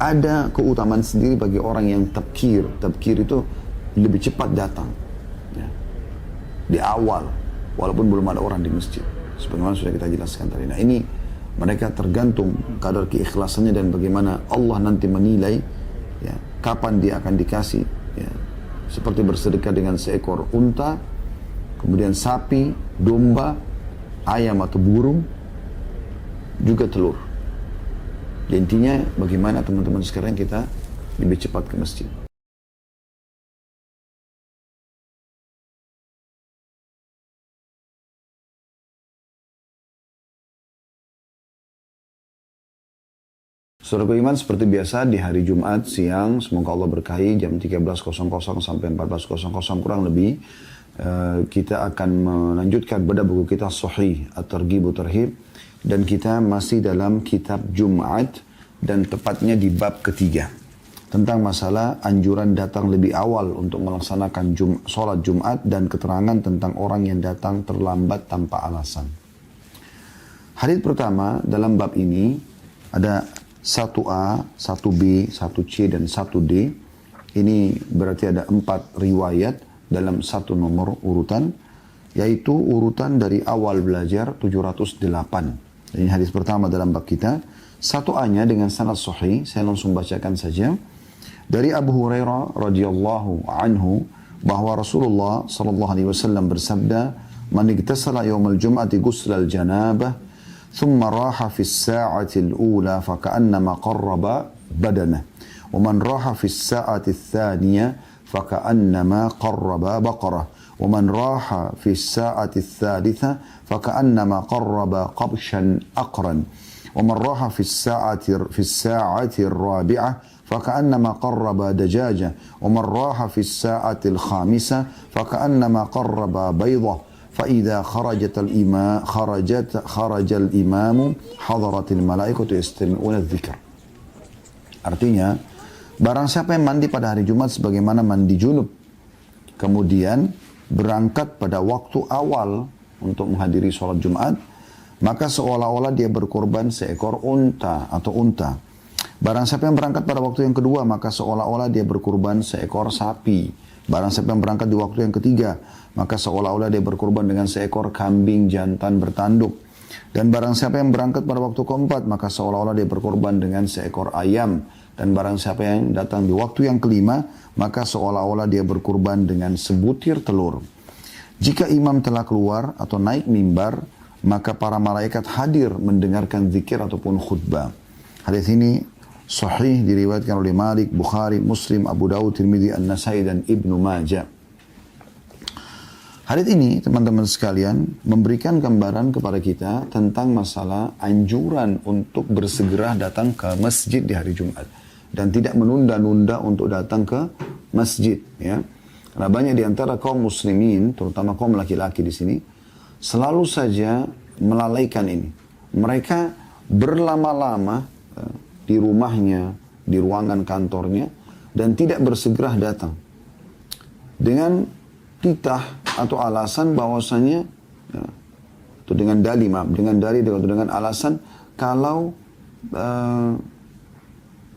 ada keutamaan sendiri bagi orang yang tabkir. Tabkir itu lebih cepat datang, ya, di awal, walaupun belum ada orang di masjid. Sebagaimana sudah kita jelaskan tadi. Nah ini mereka tergantung kadar keikhlasannya dan bagaimana Allah nanti menilai, ya, kapan dia akan dikasih. Ya. Seperti bersedekah dengan seekor unta, kemudian sapi, domba, ayam atau burung, juga telur. Intinya bagaimana teman-teman sekarang kita lebih cepat ke masjid. Saudara iman, seperti biasa di hari Jumat siang, semoga Allah berkahi jam 13.00 sampai 14.00 kurang lebih, kita akan melanjutkan pada buku kita Sahih At-Targhib wa Tarhib, dan kita masih dalam kitab Jumat dan tepatnya di bab ketiga tentang masalah anjuran datang lebih awal untuk melaksanakan sholat Jumat dan keterangan tentang orang yang datang terlambat tanpa alasan. Hadits pertama dalam bab ini ada 1A, 1B, 1C, dan 1D. Ini berarti ada 4 riwayat dalam satu nomor urutan, yaitu urutan dari awal belajar 708. Ini hadis pertama dalam bab kita. 1A-nya dengan sanad sahih, saya langsung bacakan saja. Dari Abu Hurairah radhiyallahu anhu bahwa Rasulullah sallallahu alaihi wasallam bersabda, "Man igtasala yaumal jum'ati ghusla al-janabah ثم راح في الساعة الأولى فكأنما قرب بدنه ومن راح في الساعة الثانية فكأنما قرب بقرة ومن راح في الساعة الثالثة فكأنما قرب قبشا أقرا ومن راح في الساعة الرابعة فكأنما قرب دجاجة ومن راح في الساعة الخامسة فكأنما قرب بيضة فإذا خرج الإمام حضرت الملائكة يستمعون الذكر." Artinya, barang siapa yang mandi pada hari Jumat sebagaimana mandi junub, kemudian berangkat pada waktu awal untuk menghadiri sholat Jumat, maka seolah-olah dia berkorban seekor unta atau unta. Barang siapa yang berangkat pada waktu yang kedua, maka seolah-olah dia berkorban seekor sapi. Barang siapa yang berangkat di waktu yang ketiga, maka seolah-olah dia berkorban dengan seekor kambing jantan bertanduk. Dan barang siapa yang berangkat pada waktu keempat, maka seolah-olah dia berkorban dengan seekor ayam. Dan barang siapa yang datang di waktu yang kelima, maka seolah-olah dia berkorban dengan sebutir telur. Jika imam telah keluar atau naik mimbar, maka para malaikat hadir mendengarkan zikir ataupun khutbah. Hadis ini sahih diriwayatkan oleh Malik, Bukhari, Muslim, Abu Dawud, Tirmidzi, An-Nasai, dan Ibnu Majah. Hadits ini, teman-teman sekalian, memberikan gambaran kepada kita tentang masalah anjuran untuk bersegera datang ke masjid di hari Jumat dan tidak menunda-nunda untuk datang ke masjid. Ya, karena banyak di antara kaum muslimin, terutama kaum laki-laki di sini, selalu saja melalaikan ini. Mereka berlama-lama di rumahnya, di ruangan kantornya, dan tidak bersegera datang dengan titah atau alasan bahwasanya, ya, atau dengan dengan alasan kalau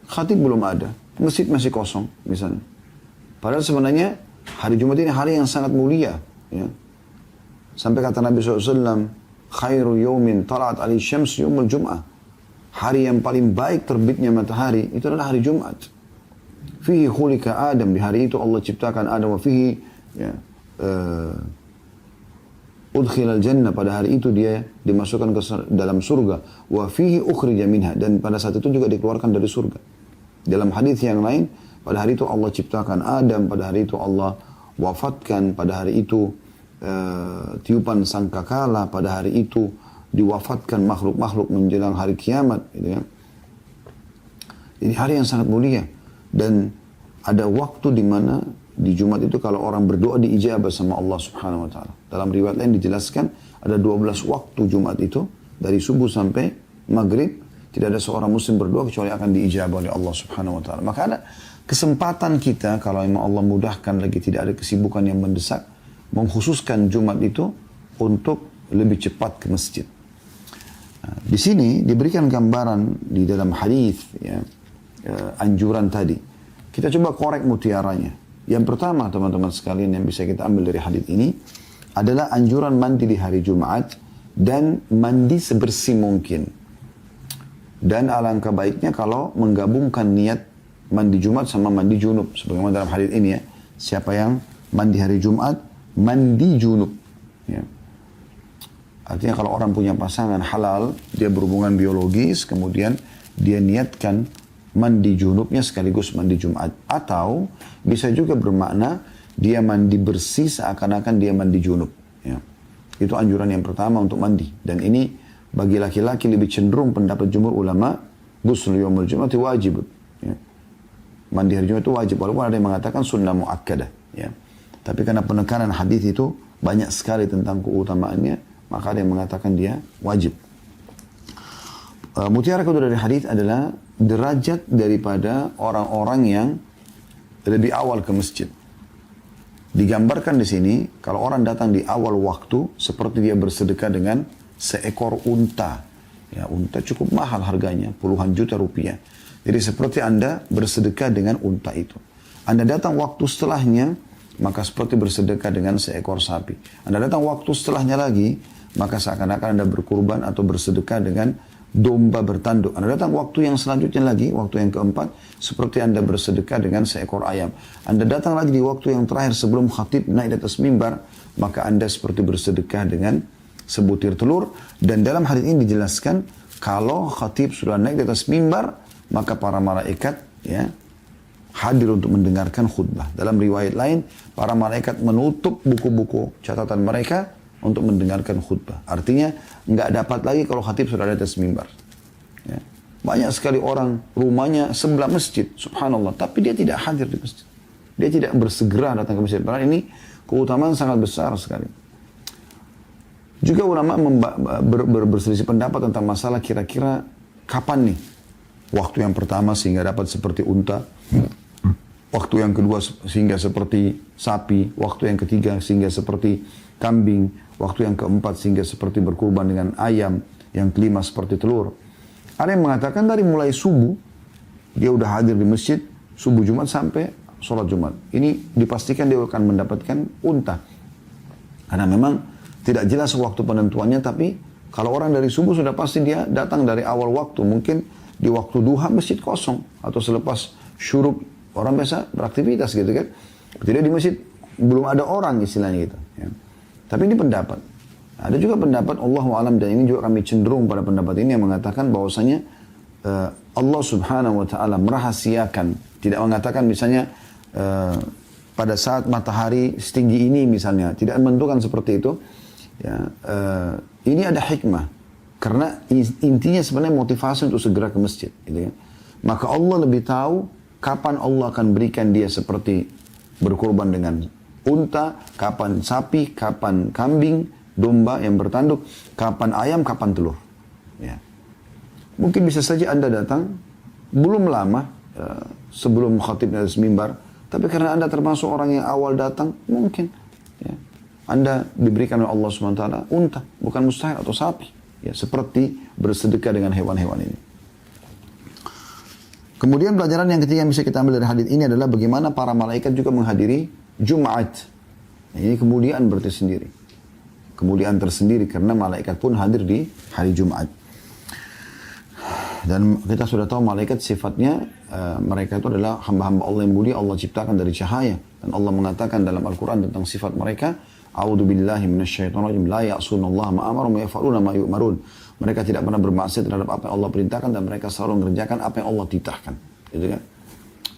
khatib belum ada, masjid masih kosong misalnya. Padahal sebenarnya hari Jumat ini hari yang sangat mulia, ya. Sampai kata Nabi SAW, "Khairu yawmin tala'at alaihi syams yawmul jum'ah." Hari yang paling baik terbitnya matahari itu adalah hari Jumat. Fihi khulika Adam, di hari itu Allah ciptakan Adam, wa fihi, ya, udkhilal jannah, pada hari itu dia dimasukkan ke dalam surga, wa fihi ukhrija minha, dan pada saat itu juga dikeluarkan dari surga. Dalam hadis yang lain, pada hari itu Allah ciptakan Adam, pada hari itu Allah wafatkan, pada hari itu tiupan sangkakala, pada hari itu diwafatkan makhluk-makhluk menjelang hari kiamat, gitu ya. Ini hari yang sangat mulia, dan ada waktu di mana di Jumat itu kalau orang berdoa diijabah sama Allah Subhanahu wa taala. Dalam riwayat lain dijelaskan ada 12 waktu Jumat itu dari subuh sampai maghrib tidak ada seorang muslim berdoa kecuali akan diijabah oleh Allah Subhanahu wa taala. Maka ada kesempatan kita kalau memang Allah mudahkan, lagi tidak ada kesibukan yang mendesak, mengkhususkan Jumat itu untuk lebih cepat ke masjid. Nah, di sini diberikan gambaran di dalam hadis, ya, anjuran tadi. Kita coba korek mutiaranya. Yang pertama teman-teman sekalian yang bisa kita ambil dari hadis ini adalah anjuran mandi di hari Jumat dan mandi sebersih mungkin. Dan alangkah baiknya kalau menggabungkan niat mandi Jumat sama mandi junub. Sebagaimana dalam hadis ini ya. Siapa yang mandi hari Jumat, mandi junub. Ya. Artinya kalau orang punya pasangan halal, dia berhubungan biologis, kemudian dia niatkan mandi junubnya sekaligus mandi Jumat. Atau bisa juga bermakna dia mandi bersih seakan-akan dia mandi junub. Ya. Itu anjuran yang pertama untuk mandi. Dan ini bagi laki-laki lebih cenderung pendapat jumhur ulama, ghusl yaumul jum'ati wajib. Ya. Mandi hari Jumat itu wajib, walaupun ada yang mengatakan sunnah muakkadah. Ya. Tapi karena penekanan hadis itu banyak sekali tentang keutamaannya, maka ada yang mengatakan dia wajib. Mutiara kedua dari hadis adalah derajat daripada orang-orang yang lebih awal ke masjid. Digambarkan di sini, kalau orang datang di awal waktu, seperti dia bersedekah dengan seekor unta. Ya, unta cukup mahal harganya, puluhan juta rupiah. Jadi seperti Anda bersedekah dengan unta itu. Anda datang waktu setelahnya, maka seperti bersedekah dengan seekor sapi. Anda datang waktu setelahnya lagi, maka seakan-akan Anda berkurban atau bersedekah dengan domba bertanduk. Anda datang waktu yang selanjutnya lagi, waktu yang keempat, seperti Anda bersedekah dengan seekor ayam. Anda datang lagi di waktu yang terakhir sebelum khatib naik di atas mimbar, maka Anda seperti bersedekah dengan sebutir telur. Dan dalam hadis ini dijelaskan, kalau khatib sudah naik di atas mimbar, maka para malaikat ya hadir untuk mendengarkan khutbah. Dalam riwayat lain, para malaikat menutup buku-buku catatan mereka untuk mendengarkan khutbah. Artinya, nggak dapat lagi kalau khatib sudah ada di atas mimbar. Ya. Banyak sekali orang rumahnya sebelah masjid, subhanallah, tapi dia tidak hadir di masjid. Dia tidak bersegera datang ke masjid. Padahal ini keutamaan sangat besar sekali. Juga ulama berselisih pendapat tentang masalah kira-kira kapan nih waktu yang pertama sehingga dapat seperti unta, waktu yang kedua sehingga seperti sapi, waktu yang ketiga sehingga seperti kambing, waktu yang keempat sehingga seperti berkurban dengan ayam, yang kelima seperti telur. Ada yang mengatakan dari mulai subuh, dia udah hadir di masjid, subuh Jumat sampai sholat Jumat. Ini dipastikan dia akan mendapatkan unta. Karena memang tidak jelas waktu penentuannya, tapi kalau orang dari subuh sudah pasti dia datang dari awal waktu. Mungkin di waktu duha masjid kosong, atau selepas syuruk orang biasa beraktivitas gitu kan. Jadi di masjid belum ada orang istilahnya gitu. Ya. Tapi ini pendapat. Ada juga pendapat Allahu a'lam, dan ini juga kami cenderung pada pendapat ini yang mengatakan bahwasanya Allah Subhanahu wa taala merahasiakan, tidak mengatakan misalnya pada saat matahari setinggi ini misalnya, tidak menentukan seperti itu. Ya, ini ada hikmah. Karena intinya sebenarnya motivasi untuk segera ke masjid, gitu ya. Maka Allah lebih tahu kapan Allah akan berikan dia seperti berkorban dengan unta, kapan sapi, kapan kambing, domba yang bertanduk, kapan ayam, kapan telur. Ya. Mungkin bisa saja Anda datang belum lama sebelum khatib dari mimbar, tapi karena Anda termasuk orang yang awal datang, mungkin ya, Anda diberikan oleh Allah SWT unta, bukan mustahil, atau sapi. Ya, seperti bersedekah dengan hewan-hewan ini. Kemudian pelajaran yang ketiga yang bisa kita ambil dari hadis ini adalah bagaimana para malaikat juga menghadiri Jumat. Nah, ini kemuliaan berarti sendiri. Kemuliaan tersendiri karena malaikat pun hadir di hari Jumat. Dan kita sudah tahu malaikat sifatnya, mereka itu adalah hamba-hamba Allah yang mulia, Allah ciptakan dari cahaya. Dan Allah mengatakan dalam Al-Quran tentang sifat mereka, A'udzu billahi minasyaitonir rajim, la ya'sunallaha ma amara wa yaf'aluna ma yu'marun. Mereka tidak pernah bermaksiat terhadap apa yang Allah perintahkan, dan mereka selalu mengerjakan apa yang Allah titahkan. Gitu kan?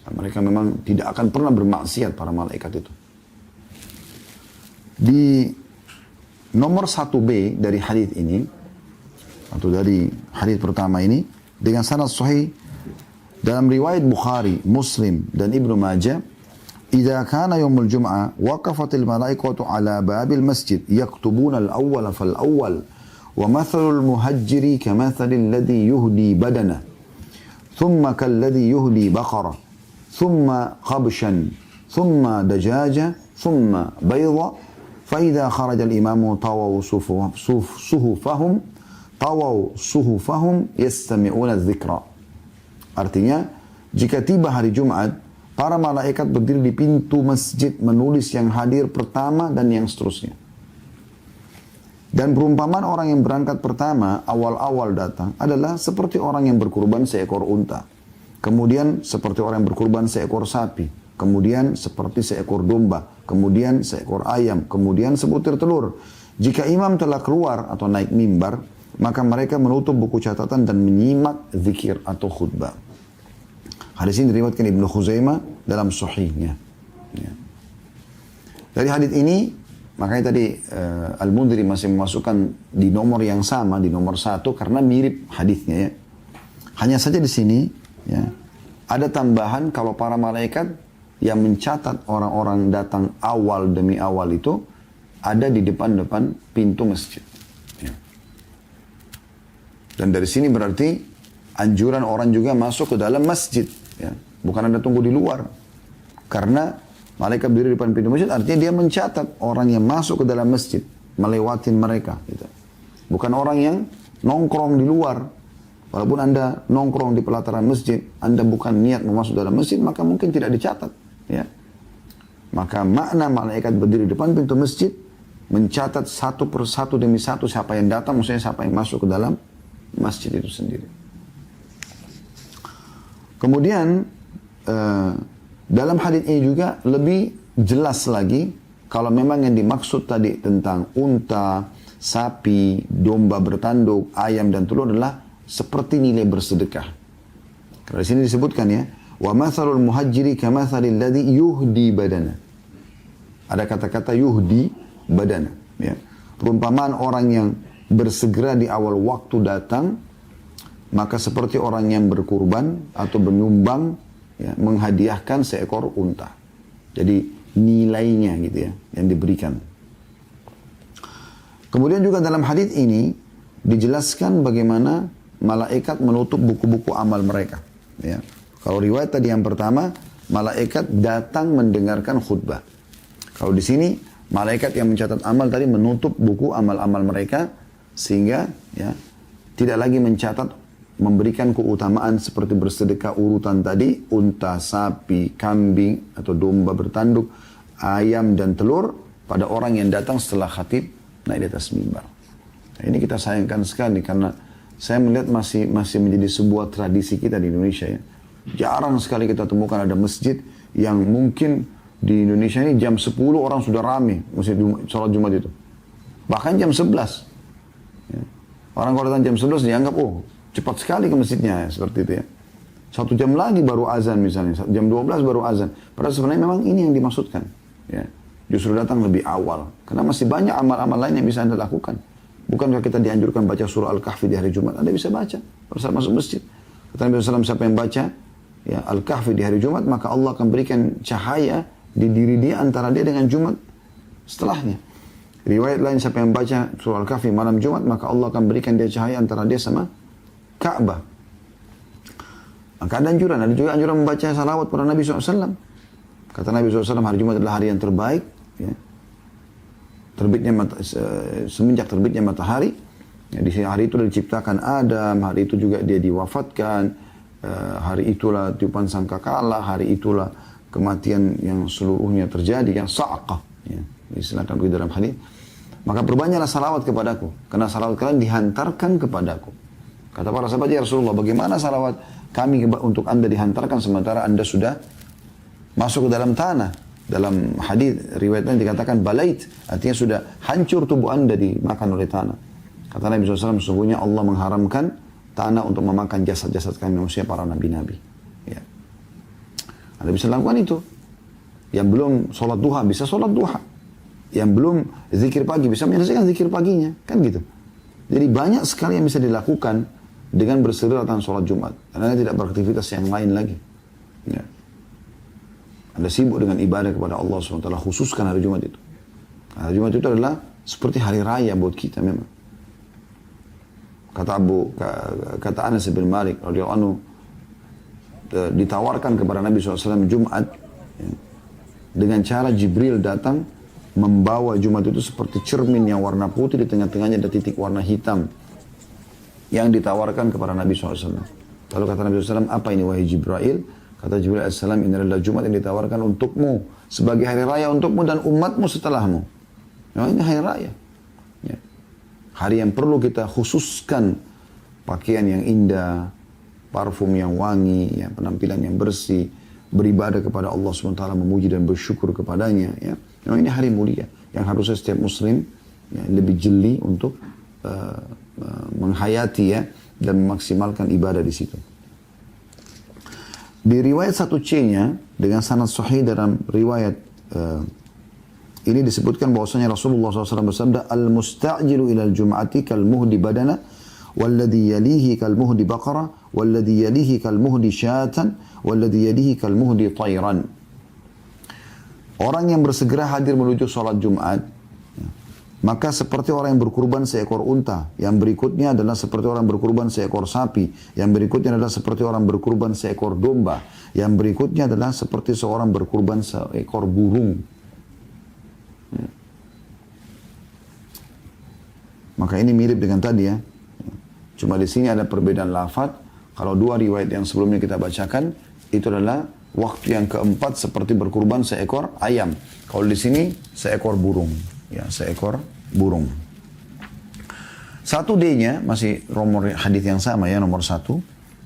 Dan mereka memang tidak akan pernah bermaksiat para malaikat itu. Di nomor 1b dari hadis ini, atau dari hadis pertama ini, dengan sanad sahih dalam riwayat Bukhari, Muslim dan Ibnu Majah, "Idza kana yaumul jum'ah waqafatil malaikatu ala babil masjid yaktubuna al-awwal fal-awwal wa mathalul muhajjiri kamathalil ladzi yuhdi badana thumma kalladzi yuhdi baqara thumma qabshan thumma dajaja thumma bayda fa idza kharaja al-imamu tawaw suhufahum yastami'una adh-dhikra." Artinya, Jika tiba hari Jumat, para malaikat berdiri di pintu masjid menulis yang hadir pertama dan yang seterusnya. Dan perumpamaan orang yang berangkat pertama, awal-awal datang, adalah seperti orang yang berkurban seekor unta. Kemudian seperti orang yang berkurban seekor sapi. Kemudian seperti seekor domba. Kemudian seekor ayam. Kemudian sebutir telur. Jika imam telah keluar atau naik mimbar, maka mereka menutup buku catatan dan menyimak zikir atau khutbah. Hadis ini diriwayatkan Ibnu Khuzaimah dalam Sahihnya. Ya. Dari hadis ini, makanya tadi Al-Mundhiri masih memasukkan di nomor yang sama, di nomor 1, karena mirip hadisnya ya. Hanya saja di sini ya, ada tambahan kalau para malaikat yang mencatat orang-orang datang awal demi awal itu ada di depan-depan pintu masjid. Ya. Dan dari sini berarti anjuran orang juga masuk ke dalam masjid. Ya. Bukan Anda tunggu di luar. Karena malaikat berdiri di depan pintu masjid artinya dia mencatat orang yang masuk ke dalam masjid. Melewatin mereka. Gitu. Bukan orang yang nongkrong di luar. Walaupun Anda nongkrong di pelataran masjid, Anda bukan niat mau masuk dalam masjid, maka mungkin tidak dicatat. Ya. Maka makna malaikat berdiri di depan pintu masjid, mencatat satu persatu demi satu siapa yang datang, maksudnya siapa yang masuk ke dalam masjid itu sendiri. Kemudian dalam hadis ini juga lebih jelas lagi kalau memang yang dimaksud tadi tentang unta, sapi, domba bertanduk, ayam dan telur adalah seperti nilai bersedekah. Karena di sini disebutkan ya, wa mathalul muhajjiri kamathalil ladzi yuhdi badana. Ada kata-kata yuhdi badana, ya. Perumpamaan orang yang bersegera di awal waktu datang, maka seperti orang yang berkurban atau menyumbang, ya, menghadiahkan seekor unta. Jadi nilainya gitu ya, yang diberikan. Kemudian juga dalam hadis ini dijelaskan bagaimana malaikat menutup buku-buku amal mereka. Ya. Kalau riwayat tadi yang pertama, malaikat datang mendengarkan khutbah. Kalau di sini malaikat yang mencatat amal tadi menutup buku amal-amal mereka sehingga ya tidak lagi mencatat, memberikan keutamaan seperti bersedekah urutan tadi, unta, sapi, kambing atau domba bertanduk, ayam dan telur pada orang yang datang setelah khatib naik di atas mimbar. Nah, ini kita sayangkan sekali karena saya melihat masih menjadi sebuah tradisi kita di Indonesia ya. Jarang sekali kita temukan ada masjid yang mungkin di Indonesia ini jam 10 orang sudah rame masjid sholat Jumat itu. Bahkan jam 11. Ya. Orang kalau datang jam 11 dianggap cepat sekali ke masjidnya ya, seperti itu ya. 1 jam lagi baru azan misalnya, jam 12 baru azan. Padahal sebenarnya memang ini yang dimaksudkan. Ya. Justru datang lebih awal. Karena masih banyak amal-amal lain yang bisa Anda lakukan. Bukankah kita dianjurkan baca surah Al-Kahfi di hari Jumat? Anda bisa baca pada saat masuk masjid. Kata Nabi SAW, siapa yang baca ya, Al-Kahfi di hari Jumat, maka Allah akan berikan cahaya di diri dia antara dia dengan Jumat setelahnya. Riwayat lain, siapa yang baca surah Al-Kahfi malam Jumat, maka Allah akan berikan dia cahaya antara dia sama Ka'bah. Maka ada anjuran, ada juga anjuran membaca salawat pada Nabi SAW. Kata Nabi SAW, hari Jumat adalah hari yang terbaik. Ya. Semenjak terbitnya matahari, ya, di hari itu diciptakan Adam, hari itu juga dia diwafatkan, hari itulah tiupan sangkakala, hari itulah kematian yang seluruhnya terjadi, yang sa'aqah. Ya. Istilahkan begitu dalam hadis. Maka perbanyaklah salawat kepadaku, karena salawat kalian dihantarkan kepadaku. Kata para sahabat, ya Rasulullah, bagaimana salawat kami untuk anda dihantarkan sementara anda sudah masuk ke dalam tanah? Dalam hadis riwayatnya dikatakan balait, artinya sudah hancur tubuh anda dimakan oleh tanah. Kata Nabi SAW, sesungguhnya Allah mengharamkan tanah untuk memakan jasad-jasad kami manusia para nabi-nabi. Ya. Anda bisa lakukan itu. Yang belum sholat duha bisa sholat duha. Yang belum zikir pagi bisa menyelesaikan zikir paginya, kan gitu. Jadi banyak sekali yang bisa dilakukan dengan bersegera datang sholat Jumat. Karena tidak beraktivitas yang lain lagi. Ya. Anda sibuk dengan ibadah kepada Allah SWT, khususkan hari Jumat itu. Hari Jumat itu adalah seperti hari raya buat kita memang. Kata Anas bin Malik radhiyallahu anhu, ditawarkan kepada Nabi SAW Jumat, ya, dengan cara Jibril datang membawa Jumat itu seperti cermin yang warna putih, di tengah-tengahnya ada titik warna hitam yang ditawarkan kepada Nabi SAW. Lalu kata Nabi SAW, apa ini wahai Jibril? Kata Jibril alaihissalam, ini adalah Jumat yang ditawarkan untukmu sebagai hari raya untukmu dan umatmu setelahmu. Nah, ini hari raya. Ya. Hari yang perlu kita khususkan pakaian yang indah, parfum yang wangi, ya, penampilan yang bersih, beribadah kepada Allah SWT, memuji dan bersyukur kepadanya. Ya. Memang ini hari mulia yang harusnya setiap muslim ya, lebih jeli untuk menghayati ya, dan memaksimalkan ibadah di situ. Di riwayat 1C-nya dengan sanad sahih dalam riwayat ini disebutkan bahwasanya Rasulullah SAW bersabda, al-musta'jilu ilal jum'ati kal-muhdi badana, walladhi yalihi kal-muhdi baqara, walladhi yalihi kal-muhdi syatan, walladhi yalihi kal-muhdi tayran. Orang yang bersegera hadir menuju sholat Jumat, maka seperti orang yang berkurban seekor unta. Yang berikutnya adalah seperti orang berkurban seekor sapi. Yang berikutnya adalah seperti orang berkurban seekor domba. Yang berikutnya adalah seperti seorang berkurban seekor burung. Maka ini mirip dengan tadi ya. Cuma di sini ada perbedaan lafaz. Kalau dua riwayat yang sebelumnya kita bacakan, itu adalah waktu yang keempat seperti berkurban seekor ayam. Kalau di sini seekor burung. Ya, seekor burung. 1D-nya masih nomor hadis yang sama ya, nomor 1.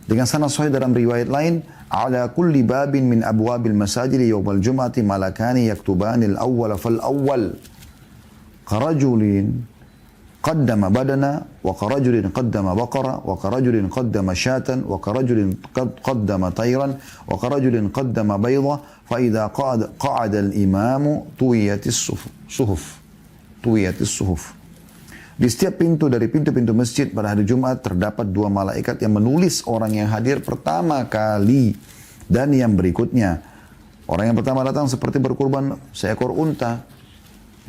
Dengan sanad sahih dalam riwayat lain, ala kulli babin min abwabil masajid yawmal jum'ati malakani yaktubanil awwal fal awwal. Karajulin qaddama badana wa karajulin qaddama baqara wa karajulin qaddama syatan wa karajulin qaddama tayran wa karajulin qaddama bayda fa idza qa'ada al-imamu tuwiyatis suhuf. Di setiap pintu dari pintu-pintu masjid pada hari Jumat terdapat dua malaikat yang menulis orang yang hadir pertama kali dan yang berikutnya. Orang yang pertama datang seperti berkurban seekor unta.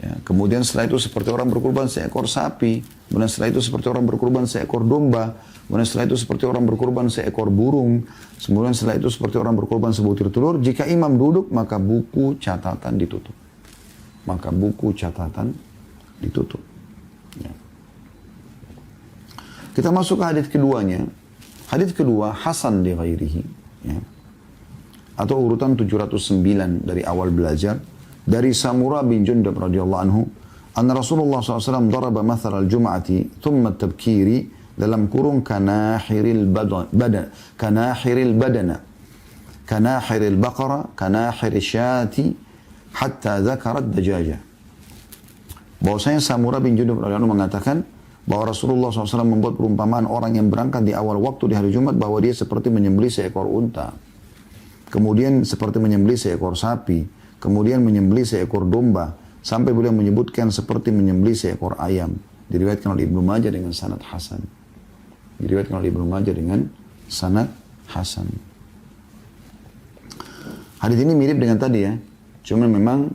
Ya, kemudian setelah itu seperti orang berkurban seekor sapi. Kemudian setelah itu seperti orang berkurban seekor domba. Kemudian setelah itu seperti orang berkurban seekor burung. Kemudian setelah itu seperti orang berkurban sebutir telur. Jika imam duduk maka buku catatan ditutup. Ya. Kita masuk ke hadis keduanya. Hadis kedua Hasan li ghairihi, ya. Atau urutan 709 dari awal belajar dari Samura bin Jundab radhiyallahu anhu, anna Rasulullah SAW daraba mathal al-jum'ati thumma tabkiri dalam kurung kanahiril baqara kanahiril syati hatta dzakarat dajaja. Bahwasanya Samura bin Jundab radhiyallahu anhu mengatakan bahwa Rasulullah SAW membuat perumpamaan orang yang berangkat di awal waktu di hari Jumat bahwa dia seperti menyembelih seekor unta, kemudian seperti menyembelih seekor sapi, kemudian menyembelih seekor domba, sampai beliau menyebutkan seperti menyembelih seekor ayam. Diriwayatkan oleh Ibnu Majah dengan sanad hasan. Hadis ini mirip dengan tadi ya, cuma memang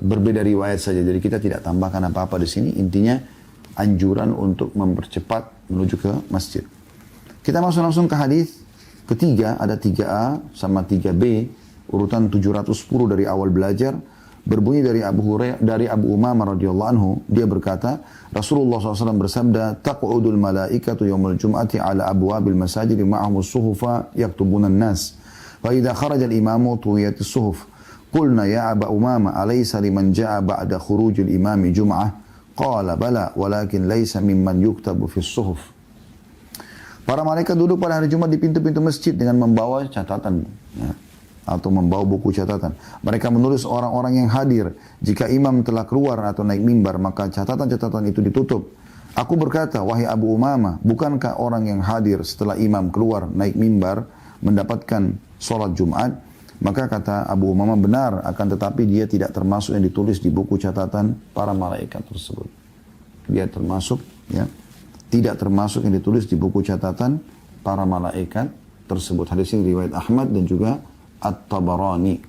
berbeda riwayat saja. Jadi kita tidak tambahkan apa-apa di sini. Intinya anjuran untuk mempercepat menuju ke masjid. Kita masuk langsung ke hadis ketiga. Ada 3A sama 3B. Urutan 710 dari awal belajar. Berbunyi dari Abu Umamah radhiyallahu anhu. Dia berkata, Rasulullah SAW bersabda, taq'udul malaikatu yawmal jum'ati ala abwabil masajid ma'ahumus suhufa yaktubunan nas. Fa idza kharaja al-imamu tuwiyatis suhuf. Qulna ya Aba Umama alaysa liman ja'a ba'da khurujil imami jum'ah? Qala bala walakin laysa mimman yuktabu fis suhuf. Para malaikat duduk pada hari Jumat di pintu-pintu masjid dengan membawa catatan ya, atau membawa buku catatan. Mereka menulis orang-orang yang hadir. Jika imam telah keluar atau naik mimbar maka catatan-catatan itu ditutup. Aku berkata, wahai Abu Umama, bukankah orang yang hadir setelah imam keluar naik mimbar mendapatkan sholat Jumat? Maka kata Abu Umamah, benar, akan tetapi dia tidak termasuk yang ditulis di buku catatan para malaikat tersebut. Dia termasuk, ya, tidak termasuk yang ditulis di buku catatan para malaikat tersebut. Hadis ini riwayat Ahmad dan juga At-Tabarani.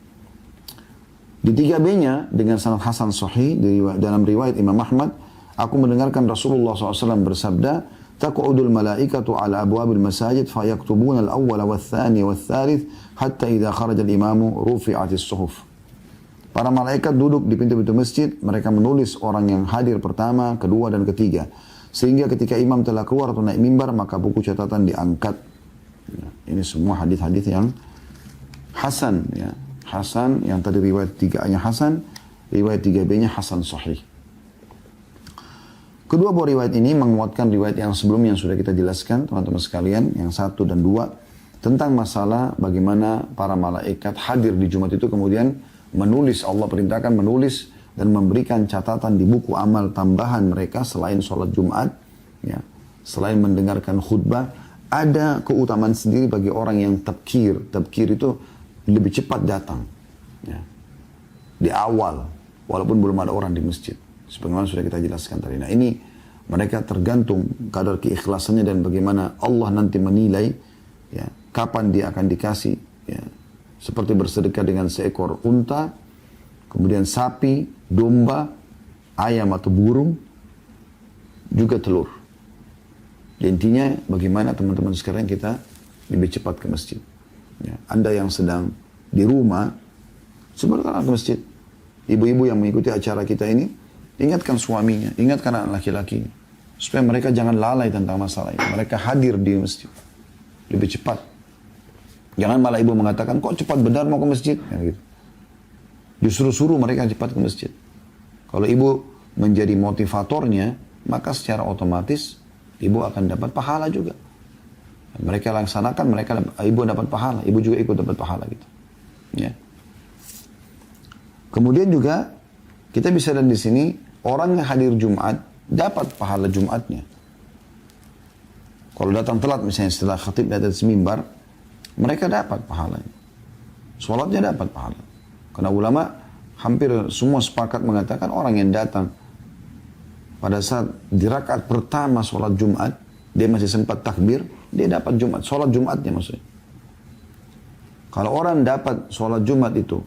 Di 3B-nya dengan sanad hasan sahih dalam riwayat Imam Ahmad, aku mendengarkan Rasulullah SAW bersabda, تقعد الملائكة على أبواب المساجد فيكتبون الأول والثاني والثالث حتى إذا خرج الإمام رفعت الصحف. Para malaikat duduk di pintu-pintu masjid, mereka menulis orang yang hadir pertama, kedua, dan ketiga. Sehingga ketika imam telah keluar atau naik mimbar, maka buku catatan diangkat. Ini semua hadis-hadis yang Hasan, ya. Hasan yang tadi riwayat 3A-nya Hasan, riwayat 3B-nya Hasan sahih. Kedua buah riwayat ini menguatkan riwayat yang sebelumnya yang sudah kita jelaskan, teman-teman sekalian, yang 1 dan 2, tentang masalah bagaimana para malaikat hadir di Jumat itu kemudian menulis, Allah perintahkan menulis dan memberikan catatan di buku amal tambahan mereka selain sholat Jumat, ya, selain mendengarkan khutbah. Ada keutamaan sendiri bagi orang yang tabkir. Tabkir itu lebih cepat datang, ya, di awal, walaupun belum ada orang di masjid. Sebagaimana sudah kita jelaskan tadi. Nah ini mereka tergantung kadar keikhlasannya dan bagaimana Allah nanti menilai, ya, kapan dia akan dikasih, ya, seperti bersedekah dengan seekor unta, kemudian sapi, domba, ayam atau burung, juga telur. Jadi intinya bagaimana teman-teman sekarang kita lebih cepat ke masjid. Ya, Anda yang sedang di rumah, sebenarnya ke masjid. Ibu-ibu yang mengikuti acara kita ini, ingatkan suaminya, ingatkan anak laki-laki, supaya mereka jangan lalai tentang masalah ini. Mereka hadir di masjid lebih cepat. Jangan malah ibu mengatakan, kok cepat benar mau ke masjid? Ya, gitu. Justru suruh mereka cepat ke masjid. Kalau ibu menjadi motivatornya, maka secara otomatis ibu akan dapat pahala juga. Mereka laksanakan, ibu dapat pahala, ibu juga ikut dapat pahala gitu. Ya. Kemudian juga kita bisa lihat di sini orang yang hadir Jumat dapat pahala Jumatnya. Kalau datang telat misalnya setelah khatib di atas mimbar, mereka dapat pahalanya. Sholatnya dapat pahala. Karena ulama hampir semua sepakat mengatakan orang yang datang pada saat di rakaat pertama sholat Jumat, dia masih sempat takbir, dia dapat Jumat. Sholat Jumatnya maksudnya. Kalau orang dapat sholat Jumat itu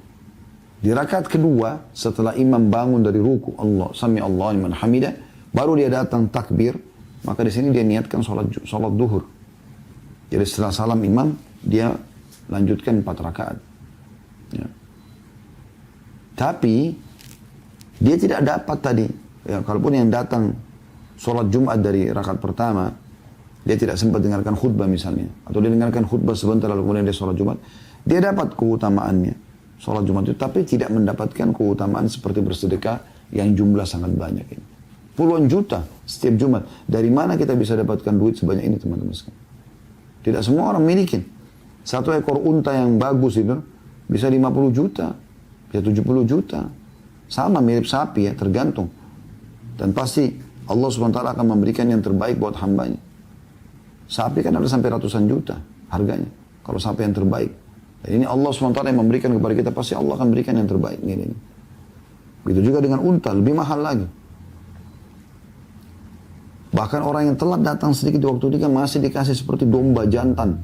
di rakaat kedua setelah imam bangun dari ruku, Allah sami Allah liman hamidah, baru dia datang takbir, maka di sini dia niatkan sholat duhur. Jadi setelah salam imam, dia lanjutkan 4 rakaat. Ya. Tapi dia tidak dapat tadi. Ya, kalaupun yang datang sholat Jumat dari rakaat pertama, dia tidak sempat dengarkan khutbah misalnya, atau dia dengarkan khutbah sebentar lalu kemudian dia sholat Jumat, dia dapat keutamaannya sholat Jumat itu, tapi tidak mendapatkan keutamaan seperti bersedekah yang jumlah sangat banyak ini. Puluhan juta setiap Jumat. Dari mana kita bisa dapatkan duit sebanyak ini teman-teman sekalian? Tidak semua orang miliki. Satu ekor unta yang bagus itu bisa 50 juta, bisa 70 juta. Sama mirip sapi ya, tergantung. Dan pasti Allah SWT akan memberikan yang terbaik buat hambanya. Sapi kan ada sampai ratusan juta harganya. Kalau sapi yang terbaik. Dan ini Allah SWT yang memberikan kepada kita, pasti Allah akan berikan yang terbaik. Ini. Begitu juga dengan unta, lebih mahal lagi. Bahkan orang yang telat datang sedikit di waktu itu kan masih dikasih seperti domba jantan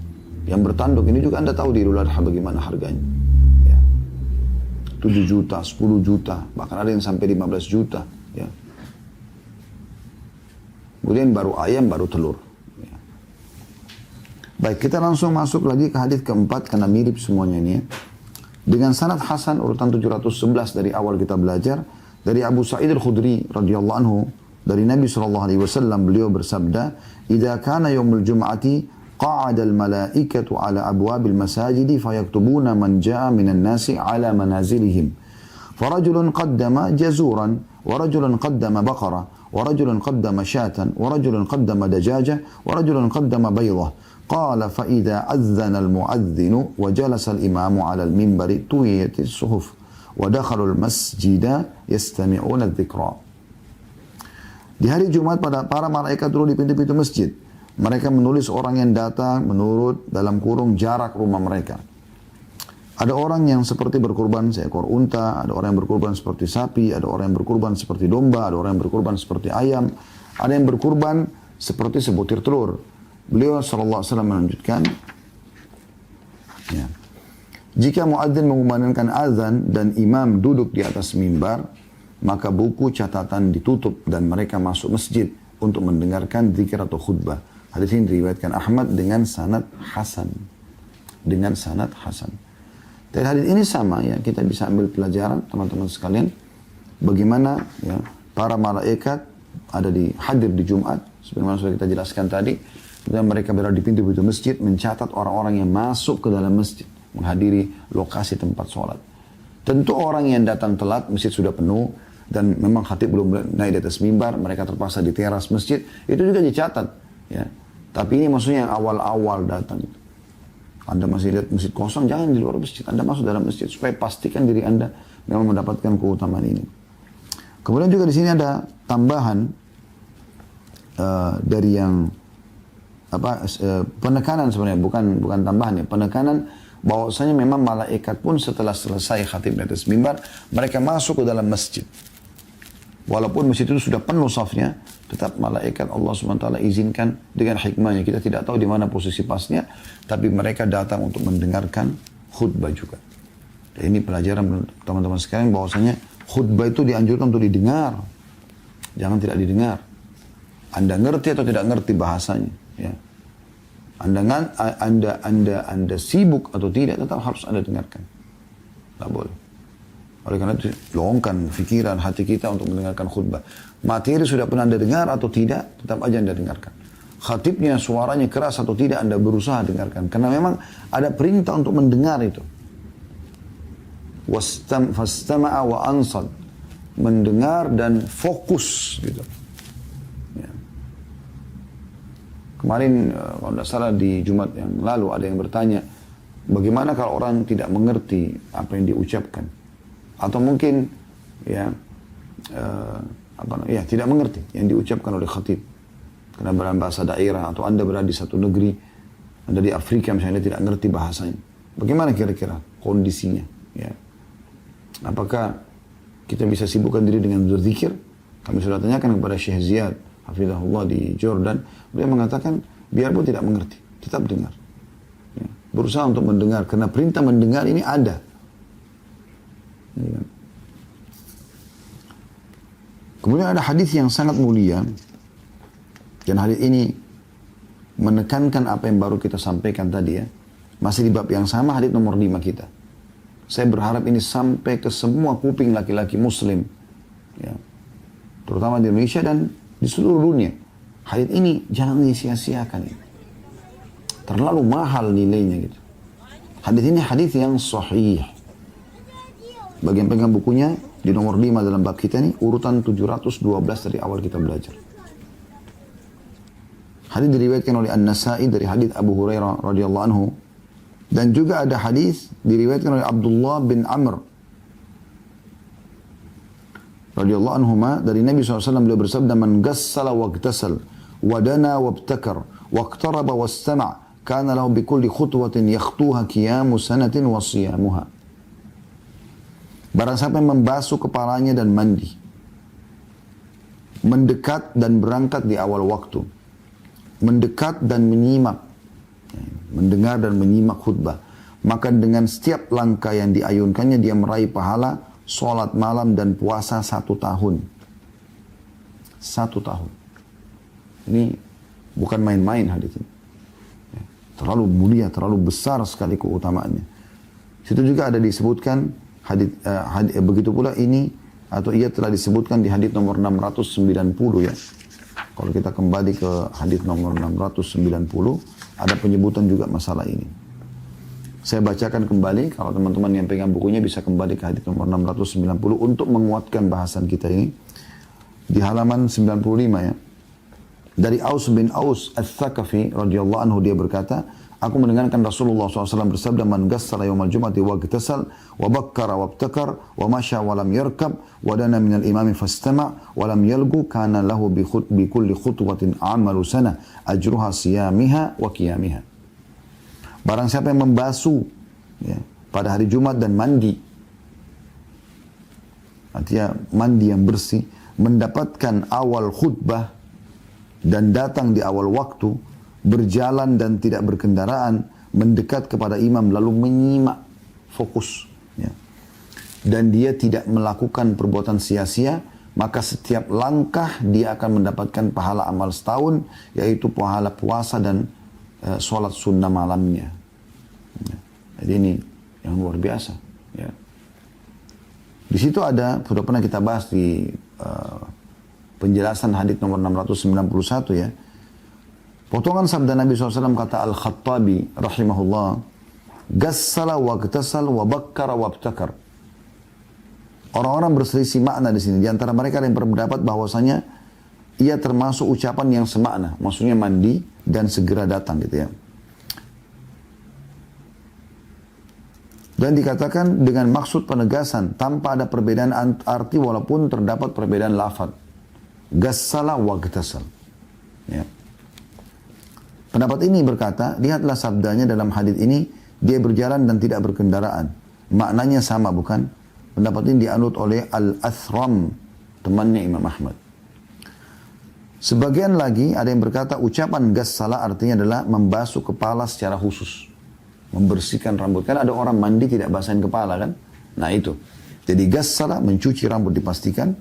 yang bertanduk. Ini juga Anda tahu di Idul Adha bagaimana harganya. Ya. 7 juta, 10 juta, bahkan ada yang sampai 15 juta. Ya. Kemudian baru ayam, baru telur. Ya. Baik, kita langsung masuk lagi ke hadis keempat karena mirip semuanya ini ya. Dengan sanad Hasan urutan 711 dari awal kita belajar. Dari Abu Sa'id al-Khudri radhiyallahu anhu. Dari Nabi SAW beliau bersabda, "Idza kana yaumul jum'ati qa'ada al-malaikatu 'ala abwabil masajidi fayaktubuna man jaa'a minan nasi 'ala manazilihim. Farajulun qaddama jazuran, wa rajulun qaddama baqara, wa rajulun qaddama syatan, wa rajulun qaddama dajaja, wa rajulun qaddama baydah. Qala fa idza adzana al-mu'adzinu wa jalasa al-imamu 'ala al-minbari tuwiyat as-suhuf wa dakhalu al-masjida yastami'una adh-dhikra." Di hari Jumat para malaikat dulu di pintu-pintu masjid. Mereka menulis orang yang datang menurut dalam kurung jarak rumah mereka. Ada orang yang seperti berkurban seekor unta, ada orang yang berkurban seperti sapi, ada orang yang berkurban seperti domba, ada orang yang berkurban seperti ayam, ada yang berkurban seperti sebutir telur. Beliau SAW melanjutkan, ya, jika muadzin mengumandangkan azan dan imam duduk di atas mimbar, maka buku catatan ditutup dan mereka masuk masjid untuk mendengarkan zikir atau khutbah. Hadis ini diriwayatkan Ahmad dengan sanad hasan. Dengan sanad hasan. Dari hadis ini sama ya, kita bisa ambil pelajaran teman-teman sekalian bagaimana ya para malaikat ada hadir di Jumat sebagaimana sudah kita jelaskan tadi, dan mereka berada di pintu-pintu masjid mencatat orang-orang yang masuk ke dalam masjid. menghadiri lokasi tempat sholat. Tentu orang yang datang telat, masjid sudah penuh, dan memang khatib belum naik di atas mimbar, mereka terpaksa di teras masjid, itu juga dicatat. Ya. Tapi ini maksudnya yang awal-awal datang. Anda masih lihat masjid kosong, jangan di luar masjid. Anda masuk dalam masjid supaya pastikan diri Anda memang mendapatkan keutamaan ini. Kemudian juga di sini ada tambahan dari yang penekanan sebenarnya, bukan tambahan ya, penekanan bahwasanya memang malaikat pun setelah selesai khatib di atas mimbar, mereka masuk ke dalam masjid. Walaupun masjid itu sudah penuh safnya, tetap malaikat Allah SWT izinkan dengan hikmahnya. Kita tidak tahu di mana posisi pasnya, tapi mereka datang untuk mendengarkan khutbah juga. Dan ini pelajaran teman-teman sekalian bahwasanya khutbah itu dianjurkan untuk didengar. Jangan tidak didengar. Anda ngerti atau tidak ngerti bahasanya. Ya. Anda sibuk atau tidak, tetap harus Anda dengarkan. Tidak boleh. Oleh karena itu, longkan fikiran hati kita untuk mendengarkan khutbah. Materi sudah pernah Anda dengar atau tidak, tetap aja Anda dengarkan. Khatibnya suaranya keras atau tidak, Anda berusaha dengarkan. Karena memang ada perintah untuk mendengar itu. Fastama'a wa ansad. Mendengar dan fokus gitu. Ya. Kemarin, kalau tidak salah di Jumat yang lalu ada yang bertanya, bagaimana kalau orang tidak mengerti apa yang diucapkan? Atau mungkin tidak mengerti yang diucapkan oleh khatib karena dalam bahasa daerah, atau Anda berada di satu negeri, Anda di Afrika misalnya tidak mengerti bahasanya. Bagaimana kira-kira kondisinya? Ya. Apakah kita bisa sibukkan diri dengan berzikir? Kami sudah tanyakan kepada Syekh Ziyad hafizahullah di Jordan, beliau mengatakan biarpun tidak mengerti, tetap dengar. Ya. Berusaha untuk mendengar karena perintah mendengar ini ada. Kemudian ada hadis yang sangat mulia, dan hadis ini menekankan apa yang baru kita sampaikan tadi ya. Masih di bab yang sama, hadis nomor 5 kita. Saya berharap ini sampai ke semua kuping laki-laki muslim, ya, terutama di Indonesia dan di seluruh dunia. Hadis ini jangan disia-siakan ya. Terlalu mahal nilainya gitu. Hadis ini hadis yang sahih. Bagi yang pegang bukunya, di nomor 5 dalam bab kita ini, urutan 712 dari awal kita belajar. Hadis diriwayatkan oleh An-Nasai dari hadis Abu Hurairah radhiyallahu anhu. Dan juga ada hadis diriwayatkan oleh Abdullah bin Amr radhiyallahu anhuma dari Nabi SAW. Beliau bersabda, man gassala wagtasal, wadana wabtakar, waqtaraba wastama' kana lahu bikulli khutwatin yakhtuha qiyamu sanatin wa siyamuha. Barang siapa yang membasuh kepalanya dan mandi, mendekat dan berangkat di awal waktu, mendekat dan menyimak, mendengar dan menyimak khutbah, maka dengan setiap langkah yang diayunkannya dia meraih pahala sholat malam dan puasa 1 tahun. 1 tahun. Ini bukan main-main hadis ini. Terlalu mulia, terlalu besar sekali keutamaannya. Situ juga ada disebutkan begitu pula ini, atau ia telah disebutkan di hadis nomor 690 ya. Kalau kita kembali ke hadis nomor 690, ada penyebutan juga masalah ini. Saya bacakan kembali, kalau teman-teman yang pegang bukunya bisa kembali ke hadis nomor 690 untuk menguatkan bahasan kita ini. Di halaman 95 ya. Dari Aus bin Aus Al-Thaqafi radhiyallahu anhu, dia berkata, aku mendengarkan Rasulullah SAW bersabda, man gassala yawmal jum'ati wa gtasal wa bakkara wa abtakar wa masya wa lam yarkab wa dana minal imami fastama' wa lam yalgu kana lahu bi kulli khutwatin amalu sana ajruha siyamiha wa qiyamiha. Barang siapa yang membasuh ya, pada hari Jumat dan mandi, artinya mandi yang bersih, mendapatkan awal khutbah dan datang di awal waktu, berjalan dan tidak berkendaraan, mendekat kepada imam lalu menyimak, fokus ya. Dan dia tidak melakukan perbuatan sia-sia, maka setiap langkah dia akan mendapatkan pahala amal setahun, yaitu pahala puasa dan sholat sunnah malamnya ya. Jadi ini yang luar biasa ya. Di situ ada, sudah pernah kita bahas di penjelasan hadits nomor 691 ya. Potongan sabda Nabi SAW, kata Al-Khattabi rahimahullah, Gassala waqtasal wa bakkara wabtakar. Orang-orang berselisih makna di sini. Di antara mereka ada yang berpendapat bahwasanya ia termasuk ucapan yang semakna. Maksudnya mandi dan segera datang gitu ya. Dan dikatakan dengan maksud penegasan tanpa ada perbedaan arti walaupun terdapat perbedaan lafaz. Gassala waqtasal. Ya. Pendapat ini berkata, lihatlah sabdanya dalam hadis ini, dia berjalan dan tidak berkendaraan. Maknanya sama bukan? Pendapat ini dianut oleh Al-Athram, temannya Imam Ahmad. Sebagian lagi ada yang berkata ucapan gassala artinya adalah membasuh kepala secara khusus. Membersihkan rambut. Kan ada orang mandi tidak basahin kepala kan? Nah itu. Jadi gassala mencuci rambut dipastikan.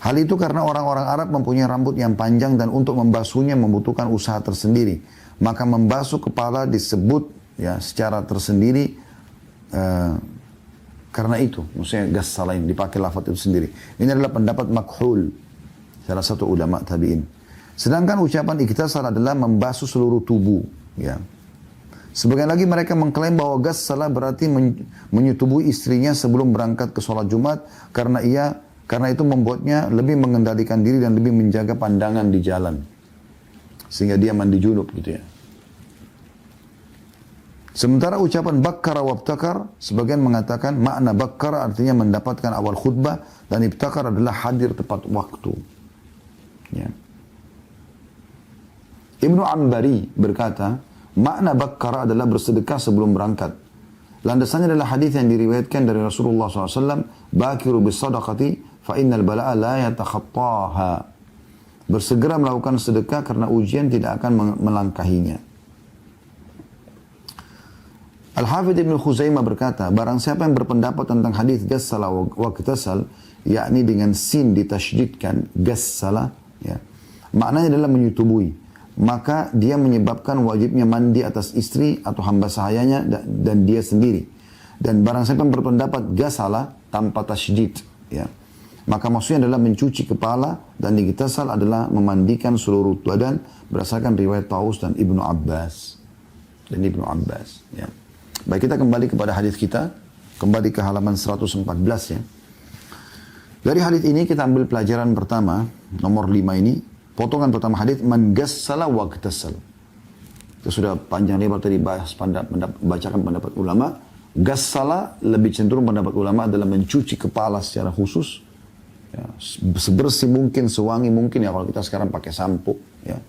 Hal itu karena orang-orang Arab mempunyai rambut yang panjang dan untuk membasuhnya membutuhkan usaha tersendiri. Maka membasuh kepala disebut ya secara tersendiri karena itu. Maksudnya gassalain dipakai lafaz itu sendiri. Ini adalah pendapat Makhul, salah satu ulama tabi'in. Sedangkan ucapan iktisal adalah membasuh seluruh tubuh. Ya. Sebagian lagi mereka mengklaim bahwa gassala berarti menyetubui istrinya sebelum berangkat ke sholat Jumat karena itu membuatnya lebih mengendalikan diri dan lebih menjaga pandangan di jalan. Sehingga dia mandi junub gitu ya. Sementara ucapan bakkara wabtakar, sebagian mengatakan makna bakkara artinya mendapatkan awal khutbah dan ibtakar adalah hadir tepat waktu. Ya. Ibnu Ambari berkata, makna bakkara adalah bersedekah sebelum berangkat. Landasannya adalah hadis yang diriwayatkan dari Rasulullah SAW, bakiru bis sadaqati fa innal bala'a la yatakhattaha. Bersegera melakukan sedekah karena ujian tidak akan melangkahinya. Al-Hafidh Ibn Khuzaimah berkata, barang siapa yang berpendapat tentang hadis gassala waqtasal, yakni dengan sin ditasydidkan, gassala, ya, maknanya adalah menyetubui. Maka dia menyebabkan wajibnya mandi atas istri atau hamba sahayanya dan dia sendiri. Dan barang siapa yang berpendapat gassala tanpa tasydid, ya, maka maksudnya adalah mencuci kepala dan iktisal adalah memandikan seluruh badan berdasarkan riwayat Taus dan Ibnu Abbas. Ya. Baik, kita kembali kepada hadis kita, kembali ke halaman 114 ya. Dari hadis ini kita ambil pelajaran pertama, nomor 5 ini, potongan pertama hadis, man gassala waqtasal. Kita sudah panjang lebar tadi bacakan pendapat ulama. Gassala lebih cenderung pendapat ulama adalah mencuci kepala secara khusus, ya, sebersih mungkin, sewangi mungkin ya kalau kita sekarang pakai sampo, ya.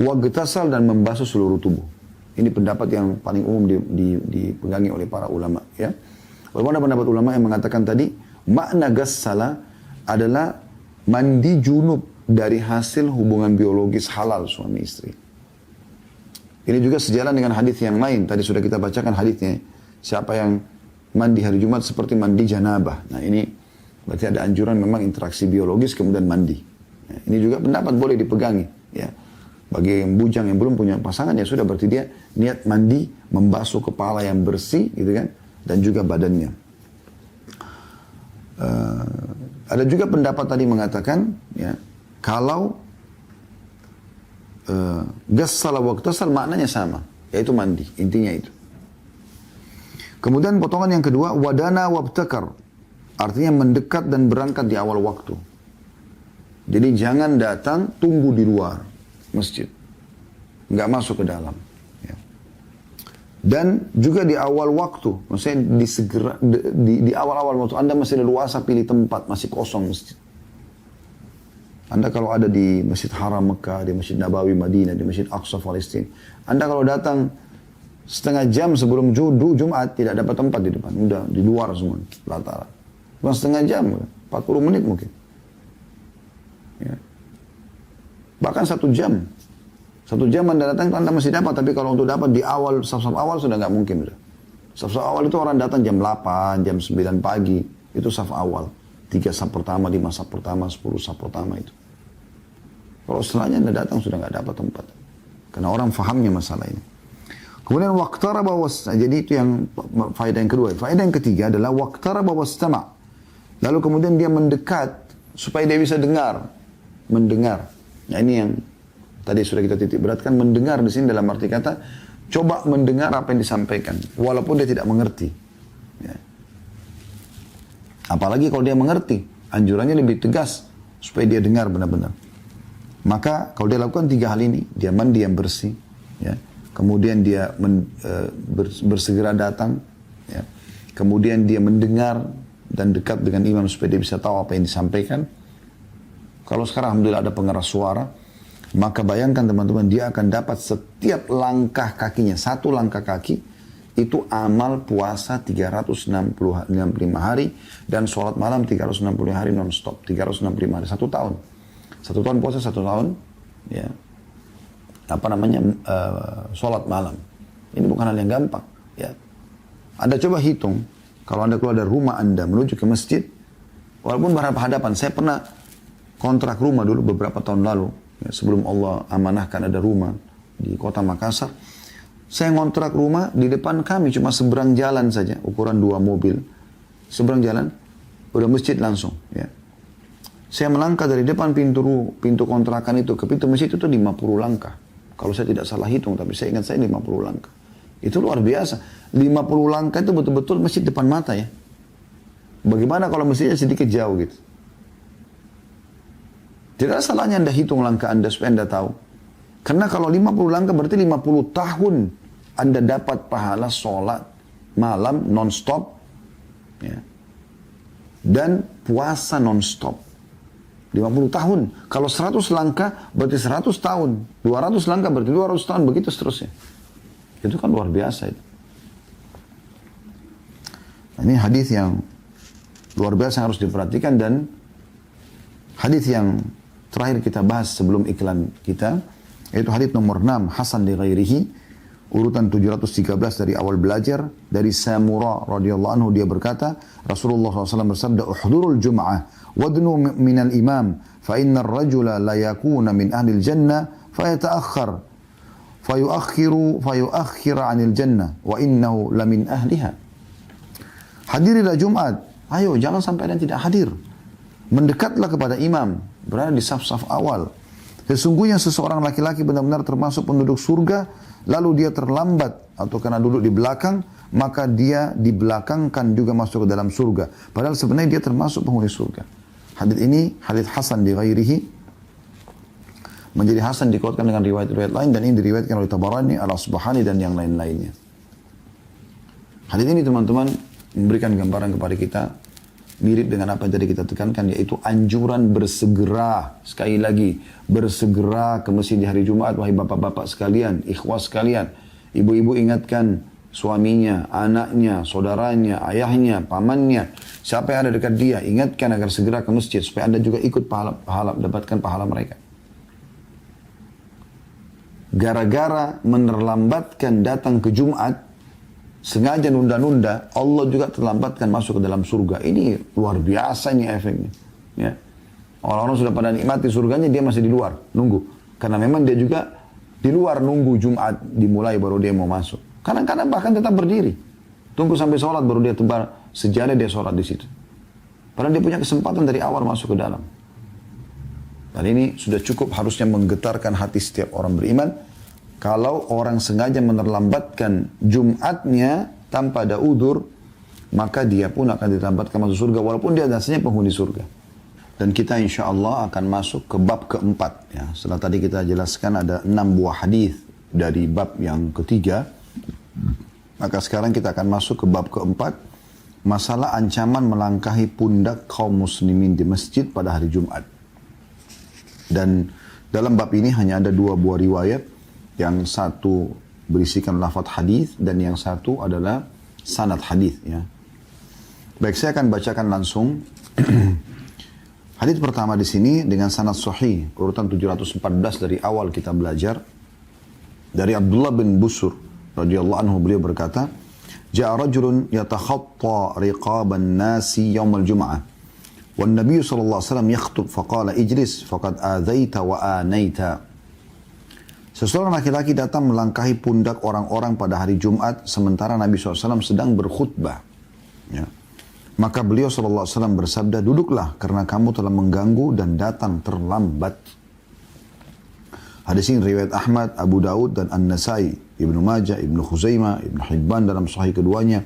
Waqtasal dan membasuh seluruh tubuh. Ini pendapat yang paling umum dipegangi oleh para ulama. Ya. Walaupun ada pendapat ulama yang mengatakan tadi, makna gassala adalah mandi junub dari hasil hubungan biologis halal suami istri. Ini juga sejalan dengan hadis yang lain. Tadi sudah kita bacakan hadisnya. Siapa yang mandi hari Jumat seperti mandi janabah. Nah ini berarti ada anjuran memang interaksi biologis kemudian mandi. Nah, ini juga pendapat boleh dipegangi. Ya. Bagi yang bujang yang belum punya pasangan ya sudah berarti dia niat mandi membasuh kepala yang bersih gitu kan dan juga badannya. Ada juga pendapat tadi mengatakan ya kalau gassala waqtasal maknanya sama yaitu mandi intinya itu. Kemudian potongan yang kedua wadana wabtakar artinya mendekat dan berangkat di awal waktu. Jadi jangan datang tunggu di luar masjid, nggak masuk ke dalam. Ya. Dan juga di awal waktu, maksudnya di awal-awal waktu Anda masih leluasa pilih tempat, masih kosong masjid. Anda kalau ada di Masjid Haram Mekah, di Masjid Nabawi Madinah, di Masjid Aqsa Palestina, Anda kalau datang setengah jam sebelum Jumat tidak dapat tempat di depan, udah di luar semua, pelataran. Bukan setengah jam, 40 menit mungkin. Ya. Bahkan 1 jam. 1 jam Anda datang, Anda masih dapat. Tapi kalau untuk dapat di awal, saf-saf awal sudah nggak mungkin. Saf-saf awal itu orang datang jam 8, jam 9 pagi. Itu saf awal. 3 saf pertama, 5 saf pertama, 10 saf pertama itu. Kalau setelahnya Anda datang sudah nggak dapat tempat. Karena orang fahamnya masalah ini. Kemudian waqtaraba jadi itu yang faedah yang kedua. Faedah yang ketiga adalah waqtaraba wastama'. Lalu kemudian dia mendekat supaya dia bisa mendengar. Nah ini yang tadi sudah kita titik beratkan, mendengar di sini dalam arti kata Coba mendengar apa yang disampaikan, walaupun dia tidak mengerti. Ya. Apalagi kalau dia mengerti, anjurannya lebih tegas, supaya dia dengar benar-benar. Maka kalau dia lakukan 3 hal ini, dia mandi yang bersih, ya. Kemudian dia bersegera datang, ya. Kemudian dia mendengar dan dekat dengan imam supaya dia bisa tahu apa yang disampaikan. Kalau sekarang alhamdulillah ada pengeras suara, maka bayangkan teman-teman, dia akan dapat setiap langkah kakinya, 1 langkah kaki, itu amal puasa 365 hari, dan sholat malam 360 hari non-stop, 365 hari, 1 tahun. 1 tahun puasa, 1 tahun, ya, sholat malam. Ini bukan hal yang gampang, ya. Anda coba hitung, kalau Anda keluar dari rumah Anda menuju ke masjid, walaupun berhadapan, saya pernah kontrak rumah dulu beberapa tahun lalu, ya, sebelum Allah amanahkan ada rumah di kota Makassar. Saya ngontrak rumah, di depan kami cuma seberang jalan saja, ukuran 2 mobil. Seberang jalan, udah masjid langsung. Ya. Saya melangkah dari depan pintu kontrakan itu ke pintu masjid itu 50 langkah. Kalau saya tidak salah hitung, tapi saya ingat saya 50 langkah. Itu luar biasa. 50 langkah itu betul-betul masjid depan mata ya. Bagaimana kalau masjidnya sedikit jauh gitu? Tidak salahnya Anda hitung langkah Anda supaya Anda tahu. Karena kalau 50 langkah berarti 50 tahun Anda dapat pahala sholat malam non-stop. Ya. Dan puasa non-stop. 50 tahun. Kalau 100 langkah berarti 100 tahun. 200 langkah berarti 200 tahun. Begitu seterusnya. Itu kan luar biasa itu. Ini hadis yang luar biasa yang harus diperhatikan, dan hadis yang terakhir kita bahas sebelum iklan kita, yaitu hadis nomor 6, Hasan li ghairihi, urutan 713 dari awal belajar, dari Samura radhiyallahu anhu, dia berkata, Rasulullah SAW bersabda, "Uhdurul jum'ah wadnu minal imam, fa innar rajula la yakuna min ahlil jannah, fa yata'akhkhar, fayuakhira 'anil jannah, wa innahu la min ahliha." Hadirilah Jumat, ayo jangan sampai ada yang tidak hadir. Mendekatlah kepada imam, berada di saf-saf awal. Sesungguhnya seseorang laki-laki benar-benar termasuk penduduk surga, lalu dia terlambat atau karena duduk di belakang, maka dia dibelakangkan juga masuk ke dalam surga. Padahal sebenarnya dia termasuk penghuni surga. Hadis ini hadis hasan di ghairihi, menjadi hasan dikuatkan dengan riwayat-riwayat lain, dan ini diriwayatkan oleh Tabarani, Al-Asbahani, dan yang lain-lainnya. Hadis ini teman-teman memberikan gambaran kepada kita mirip dengan apa yang tadi kita tekankan, yaitu anjuran bersegera. Sekali lagi, bersegera ke masjid di hari Jumat, wahai bapak-bapak sekalian, ikhwas sekalian. Ibu-ibu ingatkan suaminya, anaknya, saudaranya, ayahnya, pamannya, siapa yang ada dekat dia, ingatkan agar segera ke masjid, supaya Anda juga ikut dapatkan pahala mereka. Gara-gara menerlambatkan datang ke Jumat, sengaja nunda-nunda, Allah juga terlambatkan masuk ke dalam surga. Ini luar biasa ini efeknya. Ya. Orang-orang sudah pada nikmati surganya, dia masih di luar, nunggu. Karena memang dia juga di luar nunggu Jumat dimulai baru dia mau masuk. Kadang-kadang bahkan tetap berdiri. Tunggu sampai sholat baru dia tebar sejadah, dia sholat di situ. Padahal dia punya kesempatan dari awal masuk ke dalam. Dan ini sudah cukup harusnya menggetarkan hati setiap orang beriman. Kalau orang sengaja menerlambatkan Jumatnya tanpa ada udzur, maka dia pun akan dilambatkan masuk surga, walaupun dia dasarnya penghuni surga. Dan kita insya Allah akan masuk ke bab keempat. Ya. Setelah tadi kita jelaskan ada 6 buah hadis dari bab yang ketiga, maka sekarang kita akan masuk ke bab keempat, masalah ancaman melangkahi pundak kaum muslimin di masjid pada hari Jumat. Dan dalam bab ini hanya ada 2 buah riwayat. Yang satu berisikan lafaz hadis dan yang satu adalah sanad hadis. Ya. Baik, saya akan bacakan langsung. Hadis pertama di sini dengan sanad sahih, urutan 714 dari awal kita belajar. Dari Abdullah bin Busur radhiyallahu anhu, beliau berkata, "Ja'a rajulun yatakhatta riqaban nasi yaumal jum'ah. Wan Nabi sallallahu alaihi wasallam yakhutub faqala ijlis faqad adzaita wa anaita." Seseorang laki-laki datang melangkahi pundak orang-orang pada hari Jumat sementara Nabi SAW sedang berkhutbah. Ya. Maka beliau SAW bersabda, "Duduklah karena kamu telah mengganggu dan datang terlambat." Hadis ini riwayat Ahmad, Abu Daud, dan An-Nasai. Ibnu Majah, Ibnu Khuzaimah, Ibnu Hibban dalam sahih keduanya.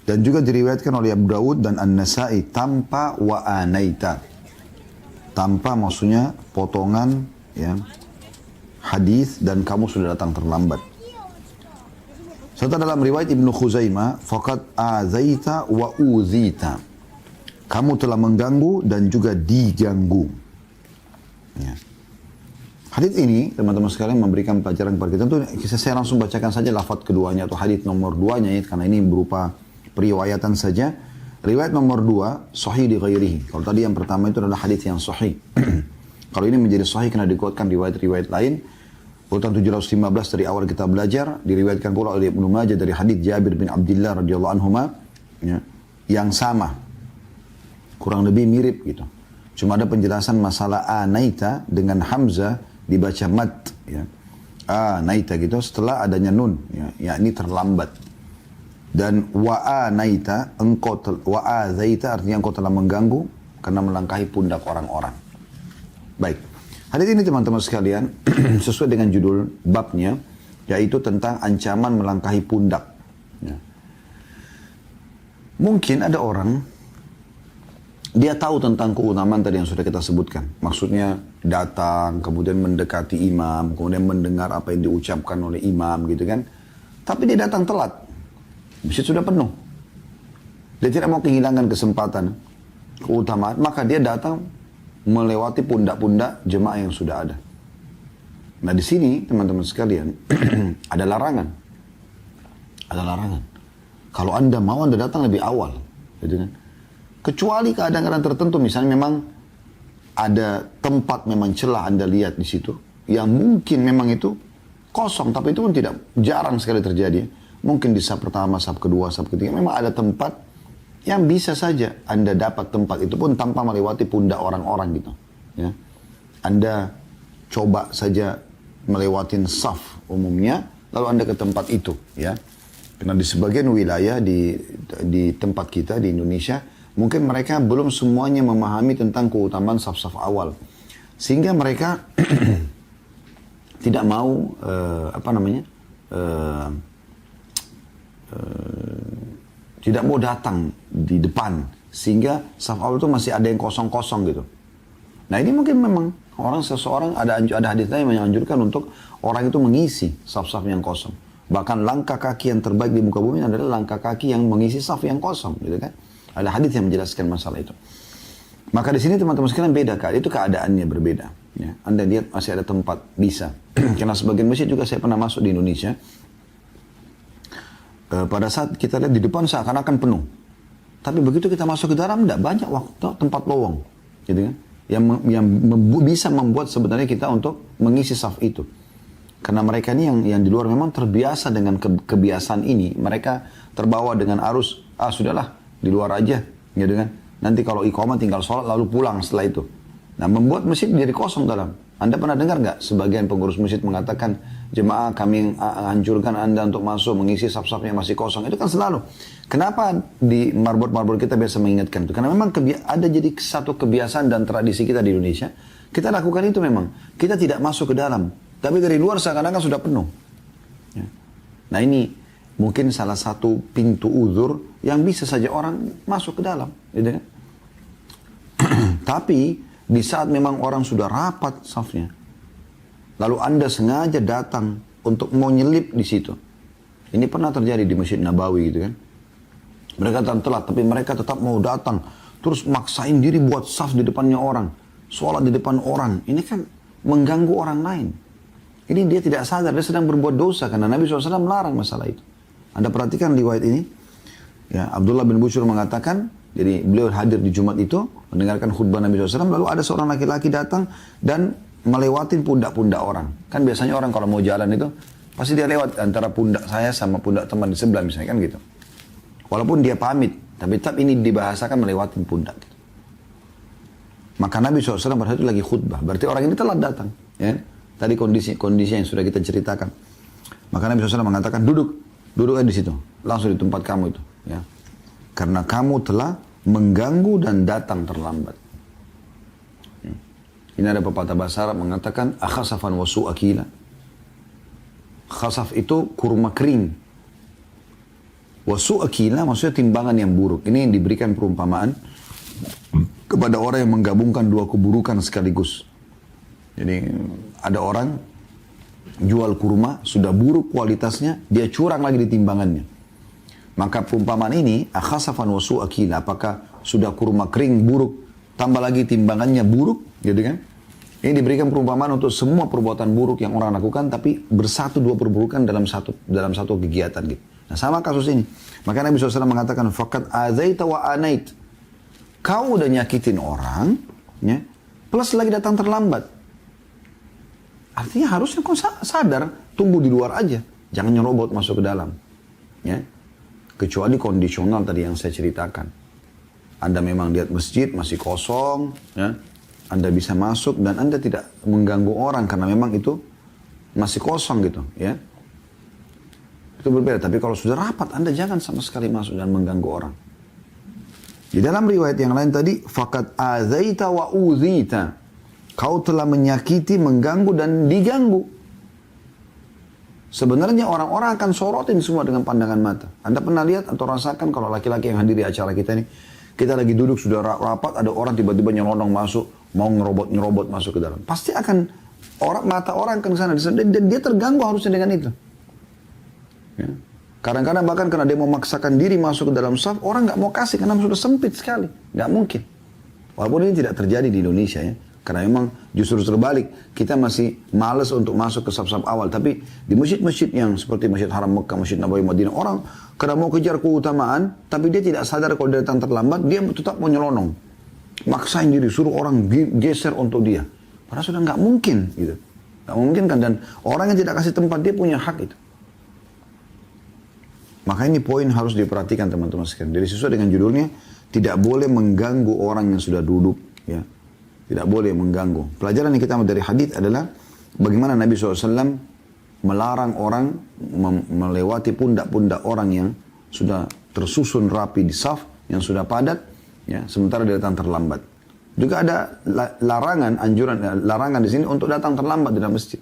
Dan juga diriwayatkan oleh Abu Dawud dan An-Nasai tanpa wa anaita. Tanpa maksudnya potongan ya, hadis dan kamu sudah datang terlambat. Serta dalam riwayat Ibnu Khuzaimah, faqad azaita wa uzita. Kamu telah mengganggu dan juga diganggu. Ya. Hadis ini, teman-teman sekalian, memberikan pelajaran kepada kita. Tentu saya langsung bacakan saja lafaz keduanya atau hadis nomor 2-nya ya, karena ini berupa periwayatan saja. Riwayat nomor 2, sahih di ghairihi. Kalau tadi yang pertama itu adalah hadis yang sahih. Kalau ini menjadi sahih karena dikuatkan riwayat-riwayat lain. Urutan 715 dari awal kita belajar, diriwayatkan pula oleh Ibnu Majah dari hadis Jabir bin Abdullah radhiyallahu anhuma, ya, yang sama. Kurang lebih mirip gitu. Cuma ada penjelasan masalah anaita dengan hamzah dibaca mat, ya. Anaita gitu setelah adanya nun, ya, yakni terlambat. Dan wa'anaita, wa'azaita artinya engkau telah mengganggu karena melangkahi pundak orang-orang. Baik. Hadis ini teman-teman sekalian sesuai dengan judul babnya, yaitu tentang ancaman melangkahi pundak. Ya. Mungkin ada orang, dia tahu tentang keutamaan tadi yang sudah kita sebutkan. Maksudnya datang, kemudian mendekati imam, kemudian mendengar apa yang diucapkan oleh imam gitu kan. Tapi dia datang telat. Masjid sudah penuh. Dia tidak mau kehilangan kesempatan, keutamaan, maka dia datang melewati pundak-pundak jemaah yang sudah ada. Nah di sini teman-teman sekalian ada larangan. Ada larangan. Kalau Anda mau, Anda datang lebih awal. Gitu kan? Kecuali keadaan-keadaan tertentu, misalnya memang ada tempat memang celah Anda lihat di situ, yang mungkin memang itu kosong, tapi itu pun tidak jarang sekali terjadi. Mungkin di saf pertama, saf kedua, saf ketiga, memang ada tempat yang bisa saja Anda dapat tempat itu pun tanpa melewati pundak orang-orang gitu. Ya. Anda coba saja melewatin saf umumnya, lalu Anda ke tempat itu. Ya. Karena di sebagian wilayah di tempat kita di Indonesia, mungkin mereka belum semuanya memahami tentang keutamaan saf-saf awal. Sehingga mereka tidak mau, tidak mau datang di depan. Sehingga saf awal itu masih ada yang kosong-kosong gitu. Nah ini mungkin memang seseorang ada hadis yang menganjurkan untuk orang itu mengisi saf-saf yang kosong. Bahkan langkah kaki yang terbaik di muka bumi adalah langkah kaki yang mengisi saf yang kosong gitu kan. Ada hadis yang menjelaskan masalah itu. Maka di sini teman-teman sekalian beda kali, itu keadaannya berbeda. Ya. Anda lihat masih ada tempat bisa. Karena sebagian masjid juga saya pernah masuk di Indonesia. Pada saat kita lihat di depan seakan-akan penuh. Tapi begitu kita masuk ke dalam, tidak banyak waktu tempat lowong. Gitu kan? Yang bisa membuat sebenarnya kita untuk mengisi saf itu. Karena mereka ini yang di luar memang terbiasa dengan kebiasaan ini. Mereka terbawa dengan arus, sudahlah, di luar aja. Gitu kan? Nanti kalau iqamah tinggal sholat lalu pulang setelah itu. Nah membuat masjid menjadi kosong dalam. Anda pernah dengar nggak sebagian pengurus masjid mengatakan, jemaah kami hancurkan Anda untuk masuk mengisi saf-saf yang masih kosong. Itu kan selalu. Kenapa di marbot-marbot kita biasa mengingatkan itu? Karena memang ada jadi satu kebiasaan dan tradisi kita di Indonesia. Kita lakukan itu memang. Kita tidak masuk ke dalam. Tapi dari luar seakan-akan sudah penuh. Ya. Nah ini mungkin salah satu pintu uzur yang bisa saja orang masuk ke dalam. Gitu kan? Tapi di saat memang orang sudah rapat safnya, lalu Anda sengaja datang untuk mau nyelip di situ. Ini pernah terjadi di Masjid Nabawi gitu kan. Mereka datang telat, tapi mereka tetap mau datang. Terus maksain diri buat saf di depannya orang. Sholat di depan orang. Ini kan mengganggu orang lain. Ini dia tidak sadar, dia sedang berbuat dosa. Karena Nabi SAW melarang masalah itu. Anda perhatikan riwayat ini. Ya, Abdullah bin Bushr mengatakan, jadi beliau hadir di Jumat itu, mendengarkan khutbah Nabi SAW, lalu ada seorang laki-laki datang dan melewatin pundak-pundak orang. Kan biasanya orang kalau mau jalan itu, pasti dia lewat antara pundak saya sama pundak teman di sebelah misalnya kan gitu. Walaupun dia pamit, tapi tetap ini dibahasakan melewatin pundak. Gitu. Maka Nabi SAW pada saat itu lagi khutbah, berarti orang ini telat datang. Ya? Tadi kondisi yang sudah kita ceritakan. Maka Nabi SAW mengatakan, duduk di situ, langsung di tempat kamu itu. Ya. Karena kamu telah mengganggu dan datang terlambat. Ini ada pepatah bahasa Arab mengatakan, akhasafan wasu akila. Khasaf itu kurma kering. Wasu akila maksudnya timbangan yang buruk. Ini yang diberikan perumpamaan kepada orang yang menggabungkan dua keburukan sekaligus. Jadi ada orang jual kurma, sudah buruk kualitasnya, dia curang lagi di timbangannya. Maka perumpamaan ini, akhasafan wasu akila, apakah sudah kurma kering buruk, tambah lagi timbangannya buruk, gitu kan? Ini diberikan perumpamaan untuk semua perbuatan buruk yang orang lakukan, tapi bersatu dua perburukan dalam satu kegiatan gitu. Nah sama kasus ini. Maka Nabi SAW mengatakan, Fakat azaita wa anait. Kau udah nyakitin orang, ya, plus lagi datang terlambat. Artinya harusnya kau sadar, tunggu di luar aja. Jangan nyerobot masuk ke dalam. Ya. Kecuali kondisional tadi yang saya ceritakan. Anda memang lihat masjid masih kosong, ya. Anda bisa masuk dan Anda tidak mengganggu orang karena memang itu masih kosong gitu, ya. Itu berbeda. Tapi kalau sudah rapat, Anda jangan sama sekali masuk dan mengganggu orang. Di dalam riwayat yang lain tadi, Fakat azaita wa uzita. Kau telah menyakiti, mengganggu dan diganggu. Sebenarnya orang-orang akan sorotin semua dengan pandangan mata. Anda pernah lihat atau rasakan kalau laki-laki yang hadiri acara kita ini, kita lagi duduk sudah rapat, ada orang tiba-tiba nyelonong masuk, mau ngerobot masuk ke dalam. Pasti akan mata orang akan ke sana dan dia terganggu harusnya dengan itu. Ya. Kadang-kadang bahkan karena dia mau memaksakan diri masuk ke dalam saf, orang nggak mau kasih karena sudah sempit sekali, nggak mungkin. Walaupun ini tidak terjadi di Indonesia ya, karena memang justru terbalik, kita masih malas untuk masuk ke saf-saf awal. Tapi di masjid-masjid yang seperti Masjid Haram Mekah, Masjid Nabawi Madinah, orang karena mau kejar keutamaan, tapi dia tidak sadar kalau dia datang terlambat, dia tetap mau nyelonong, maksain diri, suruh orang geser untuk dia. Padahal sudah nggak mungkin, gitu, nggak mungkin kan. Dan orang yang tidak kasih tempat dia punya hak itu. Maka ini poin harus diperhatikan teman-teman sekalian. Jadi sesuai dengan judulnya, tidak boleh mengganggu orang yang sudah duduk. Ya. Tidak boleh mengganggu. Pelajaran yang kita ambil dari hadis adalah bagaimana Nabi SAW melarang orang melewati pundak-pundak orang yang sudah tersusun rapi di saf, yang sudah padat, ya, sementara dia datang terlambat. Juga ada larangan di sini untuk datang terlambat di dalam masjid.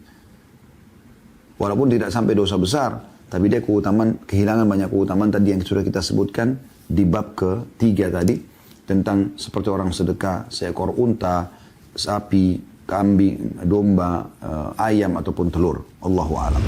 Walaupun tidak sampai dosa besar, tapi dia kehilangan banyak keutamaan tadi yang sudah kita sebutkan di bab ketiga tadi. Tentang seperti orang sedekah, seekor unta, sapi, kambing, domba, ayam ataupun telur. Allahu a'lam.